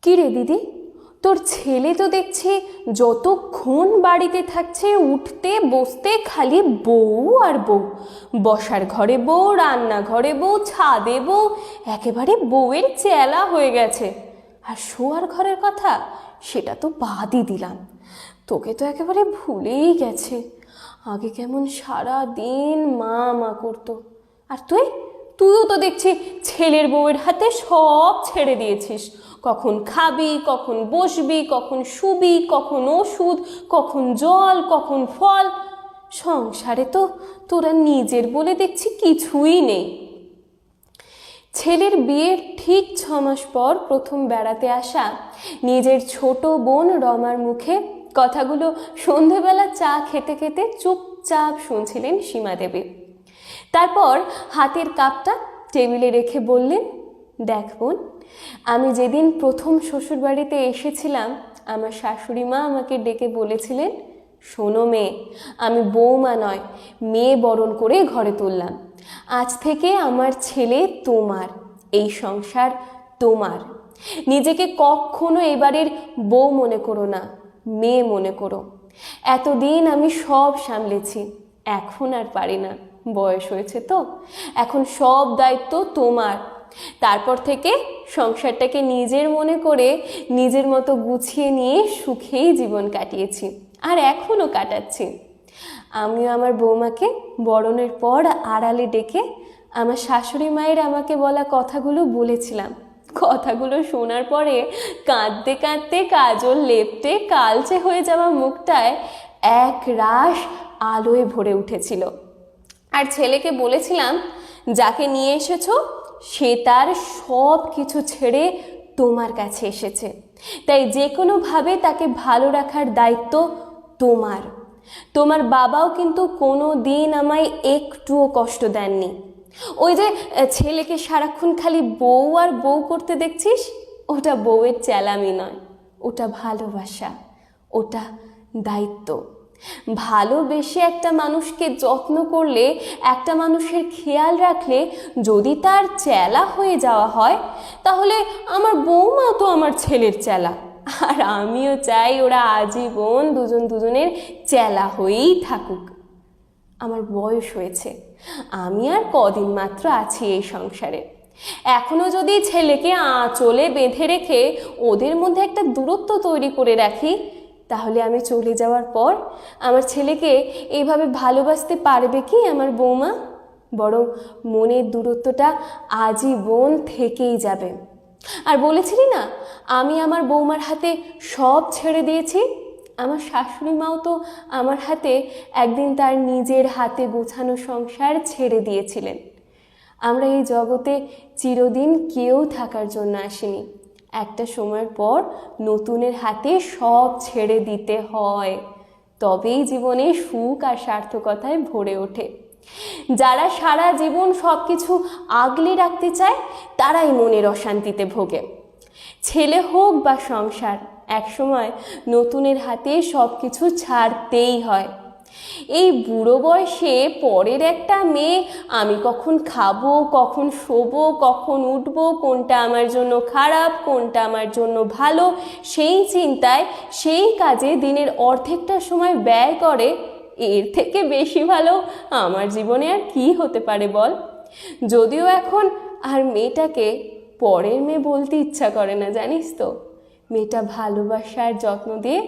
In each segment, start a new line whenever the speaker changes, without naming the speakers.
কি রে দিদি, তোর ছেলে তো দেখছি যতক্ষণ বাড়িতে থাকছে উঠতে বসতে খালি বউ আর বউ, বসার ঘরে বউ, রান্নাঘরে বউ, ছাদে বউ, একেবারে বউয়ের চেলা হয়ে গেছে। আর শোয়ার ঘরের কথা সেটা তো বাদই দিলাম, তোকে তো একেবারে ভুলেই গেছে। আগে কেমন সারা দিন মা মা করতো, আর তুইও তো দেখছি ছেলের বউয়ের হাতে সব ছেড়ে দিয়েছিস। কখন খাবি, কখন বসবি, কখন শুবি, কখন ওষুধ, কখন জল, কখন ফল। সংসারে তো তোরা নিজের বলে দেখছি কিছুই নেই। ছেলের বিয়ের ঠিক 6 মাস পর প্রথম বেড়াতে আসা নিজের ছোট বোন রমার মুখে কথাগুলো সন্ধেবেলা চা খেতে খেতে চুপচাপ শুনছিলেন সীমা দেবী। তারপর হাতের কাপটা টেবিলে রেখে বললেন, দেখ বোন, আমি যেদিন প্রথম শ্বশুরবাড়িতে এসেছিলাম আমার শাশুড়ি মা আমাকে ডেকে বলেছিলেন, শোনো মেয়ে, আমি বৌমা নয় মেয়ে বরণ করে ঘরে তুললাম। আজ থেকে আমার ছেলে তোমার, এই সংসার তোমার। নিজেকে কখনো এবারের বউ মনে করো না, মেয়ে মনে করো। এতদিন আমি সব সামলেছি, এখন আর পারি না, বয়স হয়েছে তো, এখন সব দায়িত্ব তোমার। তারপর থেকে সংসারটাকে নিজের মনে করে নিজের মতো গুছিয়ে নিয়ে সুখেই জীবন কাটিয়েছি, আর এখনো কাটাচ্ছি। আমিও আমার বৌমাকে বরণের পর আড়ালে ডেকে আমার শাশুড়ি মায়ের আমাকে বলা কথাগুলো বলেছিলাম। কথাগুলো শোনার পরে কাঁদতে কাঁদতে কাজল লেপটে কালচে হয়ে যাওয়া মুখটায় এক রাশ আলোয় ভরে উঠেছিল। আর ছেলেকে বলেছিলাম, যাকে নিয়ে এসেছো সে তার সব কিছু ছেড়ে তোমার কাছে এসেছে, তাই যে কোনোভাবে তাকে ভালো রাখার দায়িত্ব তোমার। তোমার বাবাও কিন্তু কোনো দিন আমায় একটুও কষ্ট দেননি। ওই যে ছেলেকে সারাক্ষণ খালি বউ আর বউ করতে দেখছিস, ওটা বউয়ের চেলামি নয়, ওটা ভালোবাসা, ওটা দায়িত্ব। ভালোবেসে একটা মানুষকে যত্ন করলে, একটা মানুষের খেয়াল রাখলে যদি তার চেলা হয়ে যাওয়া হয়, তাহলে আমার বৌমা তো আমার ছেলের চেলা। আর আমিও চাই ওরা আজীবন দুজন দুজনের চেলা হয়েই থাকুক। আমার বয়স হয়েছে, আমি আর কদিন মাত্র আছি এই সংসারে। এখনো যদি ছেলেকে আঁচলে বেঁধে রেখে ওদের মধ্যে একটা দূরত্ব তৈরি করে রাখি, তাহলে আমি চলে যাওয়ার পর আমার ছেলেকে এইভাবে ভালোবাসতে পারবে কি আমার বৌমা? বরং মনের দূরত্বটা আজীবন থেকেই যাবে। আর বলেছিলি না, আমি আমার বৌমার হাতে সব ছেড়ে দিয়েছি। আমার শাশুড়ি মাও তো আমার হাতে একদিন তার নিজের হাতে গোছানো সংসার ছেড়ে দিয়েছিলেন। আমরা এই জগতে চিরদিন কেউ থাকার জন্য আসিনি, একটা সময়ের পর নতুনের হাতে সব ছেড়ে দিতে হয়, তবেই জীবনে সুখ আর সার্থকতায় ভরে ওঠে। যারা সারা জীবন সব কিছু আগলে রাখতে চায় তারাই মনের অশান্তিতে ভোগে। ছেলে হোক বা সংসার, একসময় নতুনের হাতে সব কিছু ছাড়তেই হয়। এই বুড়ো বয়সে পরের একটা মেয়ে আমি কখন খাবো, কখন শোবো, কখন উঠবো, কোনটা আমার জন্য খারাপ, কোনটা আমার জন্য ভালো, সেই চিন্তায় সেই কাজে দিনের অর্ধেকটা সময় ব্যয় করে, এর থেকে বেশি ভালো আমার জীবনে আর কি হতে পারে বল? যদিও এখন আর মেয়েটাকে পরের মেয়ে বলতে ইচ্ছা করে না, জানিস তো। মেয়েটা ভালোবাসার যত্ন দিয়ে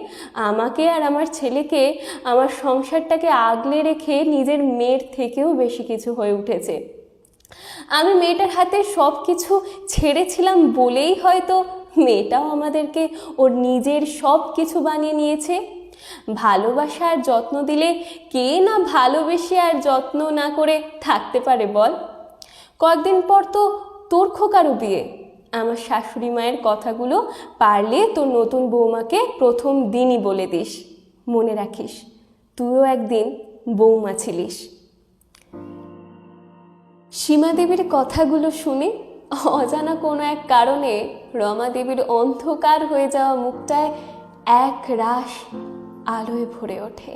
আমাকে আর আমার ছেলেকে, আমার সংসারটাকে আগলে রেখে নিজের মেয়ের থেকেও বেশি কিছু হয়ে উঠেছে। আমি মেয়েটার হাতে সব কিছু ছেড়েছিলাম বলেই হয়তো মেয়েটাও আমাদেরকে ওর নিজের সব কিছু বানিয়ে নিয়েছে। ভালোবাসার যত্ন দিলে কে না ভালোবেসে আর যত্ন না করে থাকতে পারে বল? কয়েকদিন পর তো তোর খোকারও বিয়ে। আমার শাশুড়ি মায়ের কথাগুলো পারলে তোর নতুন বৌমাকে প্রথম দিনই বলে দিস। মনে রাখিস, তুইও একদিন বৌমা ছিলিস। সীমা দেবীর কথাগুলো শুনে অজানা কোনো এক কারণে রমা দেবীর অন্ধকার হয়ে যাওয়া মুখটায় এক রাশ আলোয় ভরে ওঠে।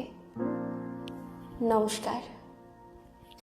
নমস্কার।